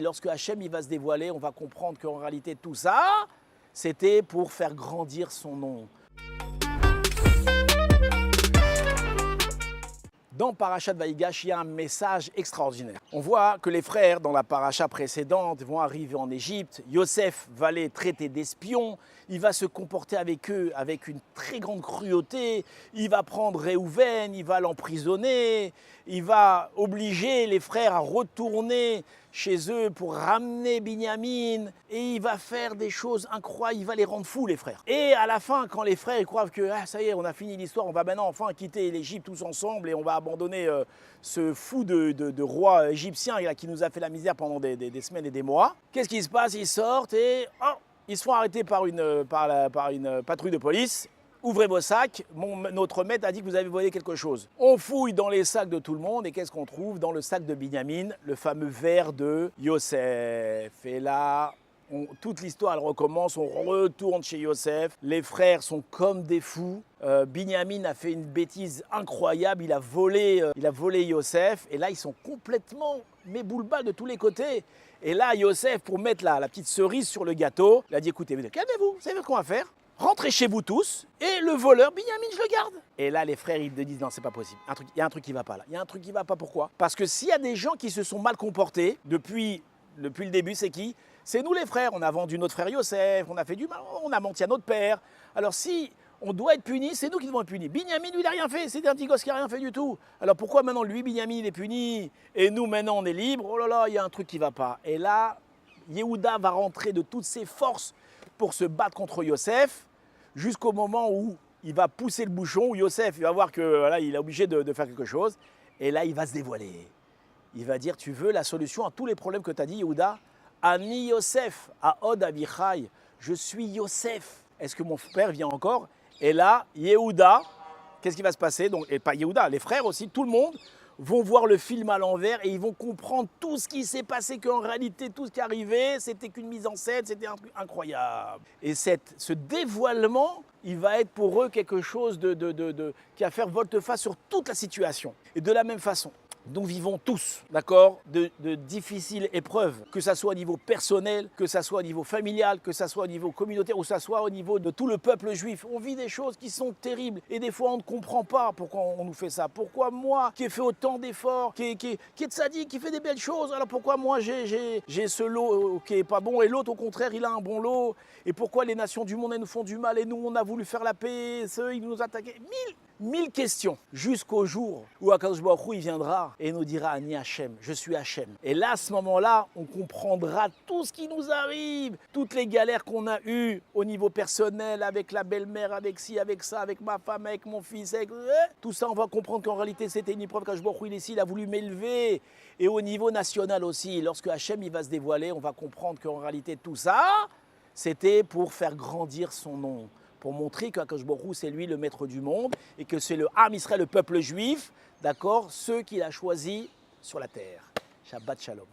lorsque Hachem il va se dévoiler, on va comprendre qu'en réalité tout ça, c'était pour faire grandir son nom. Dans Parashat Vaïgash, il y a un message extraordinaire. On voit que les frères, dans la paracha précédente, vont arriver en Égypte. Yosef va les traiter d'espions. Il va se comporter avec eux avec une très grande cruauté. Il va prendre Réhouven, il va l'emprisonner. Il va obliger les frères à retourner chez eux pour ramener Binyamin. Et il va faire des choses incroyables. Il va les rendre fous, les frères. Et à la fin, quand les frères croient que ça y est, on a fini l'histoire, on va maintenant enfin quitter l'Égypte tous ensemble et on va abandonner ce fou de roi égyptien là, qui nous a fait la misère pendant des semaines et des mois. Qu'est-ce qui se passe? Ils sortent et ils se font arrêter par une patrouille de police. Ouvrez vos sacs, notre maître a dit que vous avez volé quelque chose. On fouille dans les sacs de tout le monde et qu'est-ce qu'on trouve? Dans le sac de Binyamin, le fameux verre de Yosef. Et là, toute l'histoire elle recommence, on retourne chez Yosef. Les frères sont comme des fous. Binyamin a fait une bêtise incroyable, il a volé Yosef. Et là, ils sont complètement boule-balle de tous les côtés. Et là, Yosef, pour mettre la petite cerise sur le gâteau, il a dit écoutez, calmez-vous, vous savez ce qu'on va faire? Rentrez chez vous tous et le voleur, Binyamin, je le garde. Et là, les frères, ils te disent non, c'est pas possible. Il y a un truc qui va pas là. Il y a un truc qui va pas. Pourquoi? Parce que s'il y a des gens qui se sont mal comportés depuis le début, c'est qui? C'est nous les frères. On a vendu notre frère Yosef, on a fait du mal, on a menti à notre père. Alors si on doit être puni, c'est nous qui devons être punis. Binyamin, lui, il n'a rien fait. C'est un petit gosse qui n'a rien fait du tout. Alors pourquoi maintenant lui, Binyamin, il est puni et nous maintenant on est libres? Oh là là, il y a un truc qui va pas. Et là, Yehuda va rentrer de toutes ses forces pour se battre contre Yosef, jusqu'au moment où il va pousser le bouchon, où Yosef il va voir que voilà, il est obligé de faire quelque chose. Et là, il va se dévoiler. Il va dire, tu veux la solution à tous les problèmes que tu as dit, Yehuda? Ani Yosef, Aod Avichai, je suis Yosef. Est-ce que mon père vient encore? Et là, Yehuda, qu'est-ce qui va se passer? Donc, et pas Yehuda, les frères aussi, tout le monde vont voir le film à l'envers et ils vont comprendre tout ce qui s'est passé, qu'en réalité, tout ce qui arrivait, c'était qu'une mise en scène, c'était un truc incroyable. Et ce dévoilement, il va être pour eux quelque chose qui va faire volte-face sur toute la situation. Et de la même façon, nous vivons tous, d'accord, de difficiles épreuves, que ça soit au niveau personnel, que ça soit au niveau familial, que ça soit au niveau communautaire, ou que ça soit au niveau de tout le peuple juif. On vit des choses qui sont terribles et des fois on ne comprend pas pourquoi on nous fait ça. Pourquoi moi, qui ai fait autant d'efforts, qui est tzaddik, qui fait des belles choses, alors pourquoi moi j'ai ce lot qui est pas bon et l'autre au contraire il a un bon lot? Et pourquoi les nations du monde elles nous font du mal et nous on a voulu faire la paix, ceux ils nous attaquaient? Mille questions, jusqu'au jour où Akadosh Baruch Hu, il viendra et nous dira Ani Hachem, je suis Hachem. Et là, à ce moment-là, on comprendra tout ce qui nous arrive, toutes les galères qu'on a eues au niveau personnel, avec la belle-mère, avec ci, avec ça, avec ma femme, avec mon fils, tout ça, on va comprendre qu'en réalité, c'était une épreuve qu'Akadosh Baruch Hu, il a voulu m'élever. Et au niveau national aussi, lorsque Hachem il va se dévoiler, on va comprendre qu'en réalité, tout ça, c'était pour faire grandir son nom, pour montrer qu'Akadosh Baruch Hu, c'est lui le maître du monde et que c'est le Am Israël, le peuple juif, d'accord, ceux qu'il a choisis sur la terre. Shabbat Shalom.